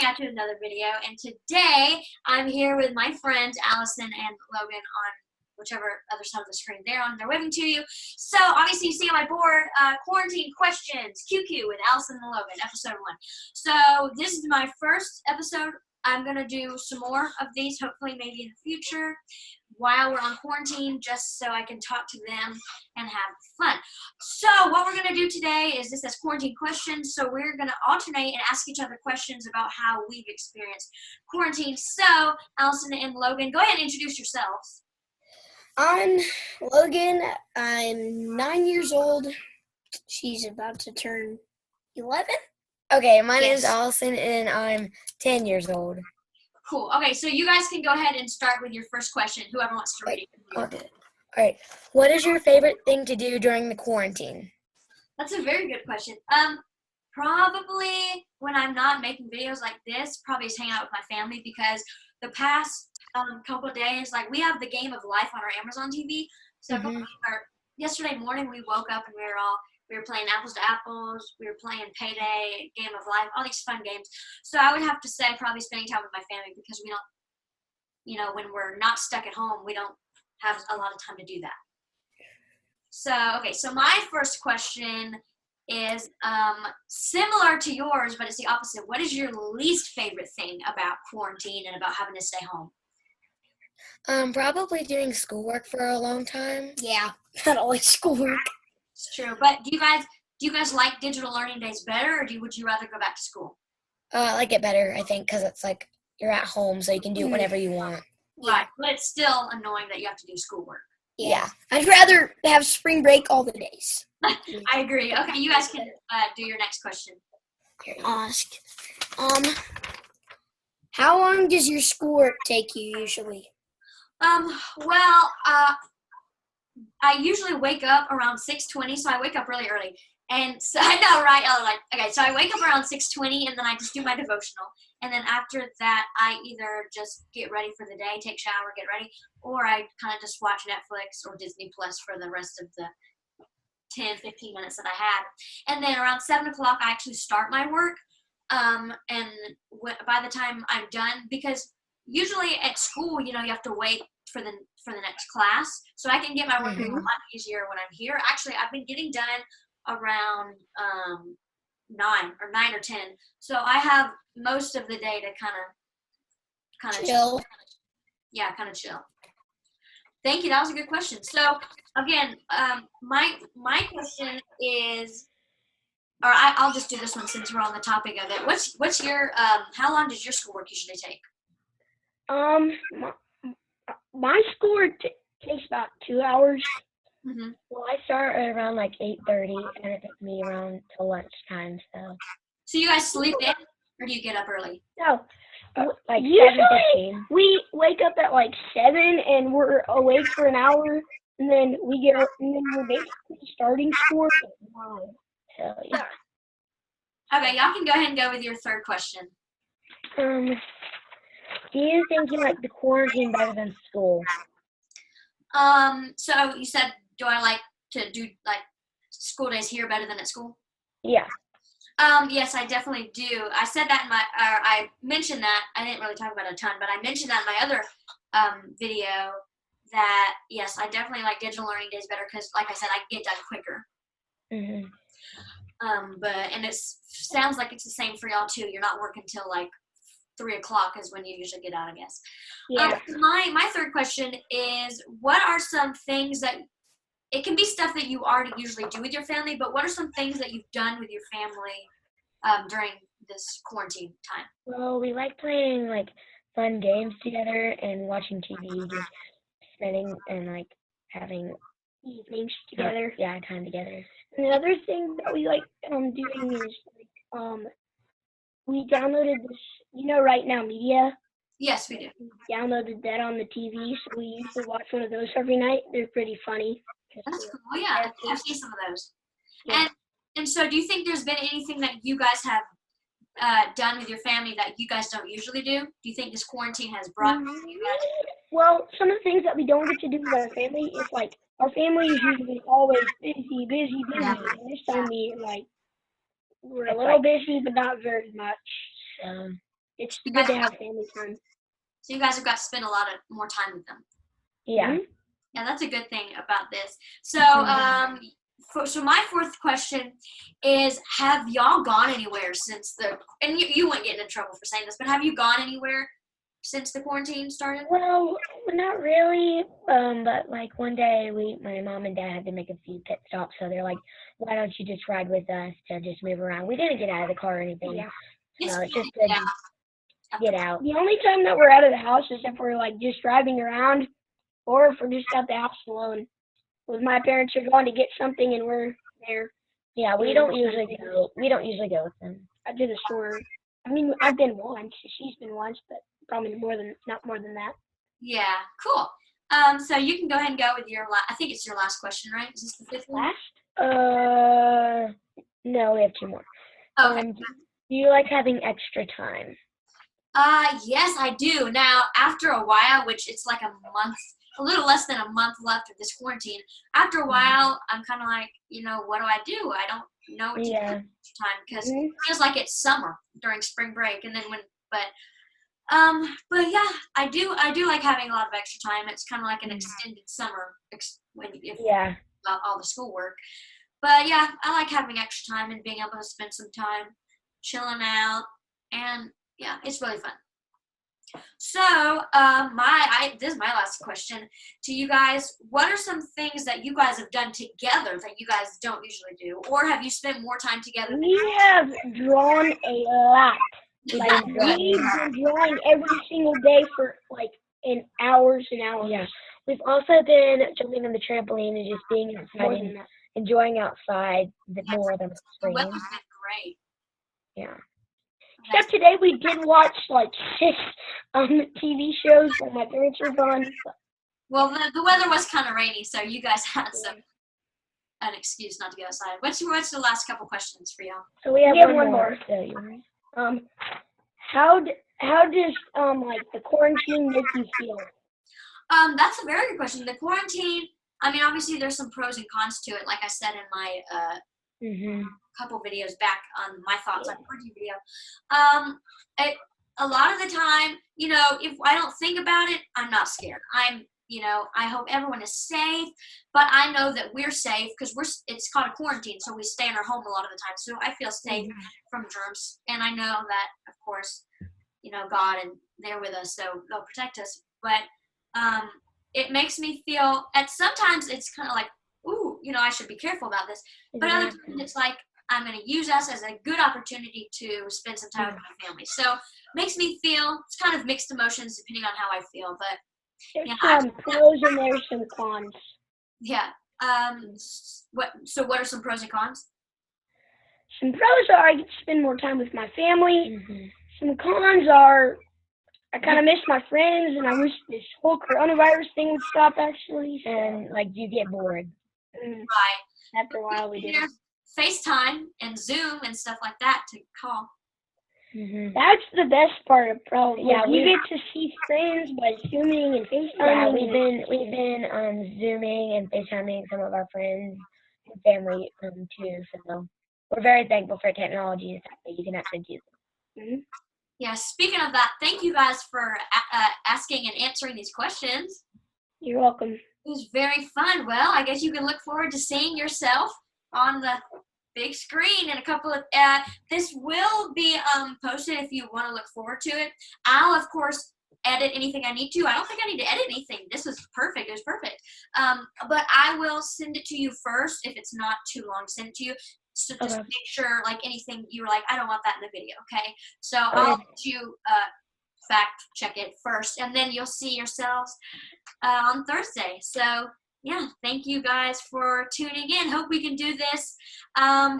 back to another video, and today I'm here with my friends Allison and Logan on whichever other side of the screen they're on. They're waving to you. So obviously you see on my board, quarantine questions, QQ with Allison and Logan, episode 1. So this is my first episode. I'm going to do some more of these, hopefully maybe in the future, while we're on quarantine, just so I can talk to them and have fun. So what we're going to do today is this as quarantine questions. So we're going to alternate and ask each other questions about how we've experienced quarantine. So Allison and Logan, go ahead and introduce yourselves. I'm Logan. I'm 9 years old. She's about to turn 11. Okay, my name is Allison, and I'm 10 years old. Cool. Okay, so you guys can go ahead and start with your first question. Whoever wants to read it. Okay. All right. What is your favorite thing to do during the quarantine? That's a very good question. Probably when I'm not making videos like this, probably is hanging out with my family, because the past couple of days, like, we have the Game of Life on our Amazon TV. So yesterday morning we woke up and we were playing Apples to Apples, we were playing Payday, Game of Life, all these fun games. So I would have to say probably spending time with my family, because we don't, when we're not stuck at home, we don't have a lot of time to do that. So, okay, so my first question is similar to yours, but it's the opposite. What is your least favorite thing about quarantine and about having to stay home? Probably doing schoolwork for a long time. Yeah, not always schoolwork. It's true, but do you guys like digital learning days better, or would you rather go back to school? I like it better, I think, because it's like you're at home, so you can do it whenever you want. Right, but it's still annoying that you have to do schoolwork. Yeah. I'd rather have spring break all the days. I agree. Okay, you guys can do your next question. Ask. How long does your schoolwork take you usually? Well, I usually wake up around 6:20, so I wake up really early. And so I know, right? Okay, so I wake up around 6:20, and then I just do my devotional. And then after that, I either just get ready for the day, take a shower, get ready, or I kind of just watch Netflix or Disney Plus for the rest of the 10, 15 minutes that I had. And then around 7 o'clock, I actually start my work. And by the time I'm done, because usually at school, you have to wait for the next class, so I can get my work done a lot easier when I'm here. Actually, I've been getting done around 9 or 10, so I have most of the day to kind of chill. Yeah, kind of chill. Thank you. That was a good question. So again, my question is, or I'll just do this one since we're on the topic of it. What's your how long does your schoolwork usually take? My schoolwork takes about 2 hours. Mm-hmm. Well, I start at around like 8:30, and it takes me around till lunchtime. So you guys sleep in, or do you get up early? No. Like Usually 7:15. we wake up at like 7 and we're awake for an hour, and then we get up, and then we're basically starting schoolwork at 9. Hell yeah. Okay, y'all can go ahead and go with your third question. Do you think you like the quarantine better than school? So you said, do I like to do like school days here better than at school? Yeah. Yes, I definitely do. I said that I mentioned that. I didn't really talk about it a ton, but I mentioned that in my other video that, yes, I definitely like digital learning days better, because, like I said, I get done quicker. Mhm. And it sounds like it's the same for y'all too. You're not working till like 3 o'clock is when you usually get out, I guess. Yeah. My third question is, what are some things that, it can be stuff that you already usually do with your family, but what are some things that you've done with your family during this quarantine time? Well, we like playing like fun games together and watching TV, just spending and like having Evenings together. time together. And the other thing that we like doing is we downloaded this, Right Now Media. Yes, we do. We downloaded that on the TV, so we usually watch one of those every night. They're pretty funny. That's cool. Yeah, I've seen some of those. Yeah. And so, do you think there's been anything that you guys have done with your family that you guys don't usually do? Do you think this quarantine has brought you guys? Well, some of the things that we don't get to do with our family is like, our family is usually always busy. Yeah. And this time we're a little busy, but not very much. it's good to have family time. So you guys have got to spend a lot of more time with them. Yeah. Mhm. Yeah, that's a good thing about this. So, Mhm. so my fourth question is: have y'all gone anywhere since and you wouldn't get into trouble for saying this, but have you gone anywhere since the quarantine started? Well, not really. But like one day, my mom and dad had to make a few pit stops, so they're like, "Why don't you just ride with us to just move around?" We didn't get out of the car or anything. Yeah. So it's just to yeah. just get out. The only time that we're out of the house is if we're like just driving around, or if we're just at the house alone. With my parents are going to get something and we're there. Yeah, we Yeah, don't that's usually something. go. We don't usually go with them. I did a store. I mean, I've been once. She's been once, but probably not more than that. Yeah, cool. So you can go ahead and go with your I think it's your last question, right? Is this the fifth one? Last? No, we have two more. Okay. Do you like having extra time? Yes, I do. Now, after a while, which it's like a month, a little less than a month left of this quarantine, after a while, I'm kind of like, what do I do? I don't know what to do with extra time because it feels like it's summer during spring break, and then but yeah, I do like having a lot of extra time. It's kind of like an extended summer Yeah. all the schoolwork. But yeah, I like having extra time and being able to spend some time chilling out, and yeah, it's really fun. So, this is my last question to you guys. What are some things that you guys have done together that you guys don't usually do, or have you spent more time together? We have drawn a lot. Like been we've been drawing every single day for like in hours and hours. Yeah. We've also been jumping on the trampoline and just being More outside than and that. enjoying outside more than the The screen. weather's been great. Yeah. Except today we did watch like 6 TV shows while my parents were gone. Well, the weather was kind of rainy, so you guys had an excuse not to go outside. What's the last couple questions for y'all? So we have, We have one one more. more. So you want How does like the quarantine make you feel? That's a very good question. The quarantine, I mean, obviously there's some pros and cons to it. Like I said in my couple videos back on my thoughts on quarantine video. A lot of the time, if I don't think about it, I'm not scared. I hope everyone is safe, but I know that we're safe because it's called a quarantine, so we stay in our home a lot of the time. So I feel safe from germs, and I know that, of course, God and they're with us, so they'll protect us. But it makes me feel, sometimes it's kind of like, ooh, I should be careful about this. But other times it's like, I'm going to use us as a good opportunity to spend some time with my family. So makes me feel, it's kind of mixed emotions depending on how I feel. But There's yeah, some pros and there's some cons. yeah. What are some pros and cons? Some pros are I get to spend more time with my family. Some cons are I kind of miss my friends, and I wish this whole coronavirus thing would stop, actually. So. And like, you get bored. Right. After a while, we did. There's FaceTime and Zoom and stuff like that to call. That's the best part of probably. Yeah, you get to see friends by Zooming and FaceTiming. Yeah, we've been Zooming and FaceTiming some of our friends and family too. So we're very thankful for technology and stuff that you can actually do. Yeah, speaking of that, thank you guys for asking and answering these questions. You're welcome. It was very fun. Well, I guess you can look forward to seeing yourself on the big screen in a couple of, this will be posted if you want to look forward to it. I'll, of course, edit anything I need to. I don't think I need to edit anything. This was perfect. It was perfect. But I will send it to you first if it's not too long to send it to you. So just make sure, like, anything you were like, I don't want that in the video, okay? So I'll let you fact check it first, and then you'll see yourselves on Thursday. So, yeah, thank you guys for tuning in. Hope we can do this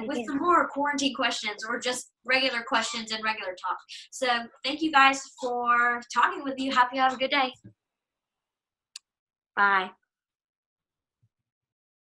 with some more quarantine questions or just regular questions and regular talk. So thank you guys for talking with you. Hope you have a good day. Bye.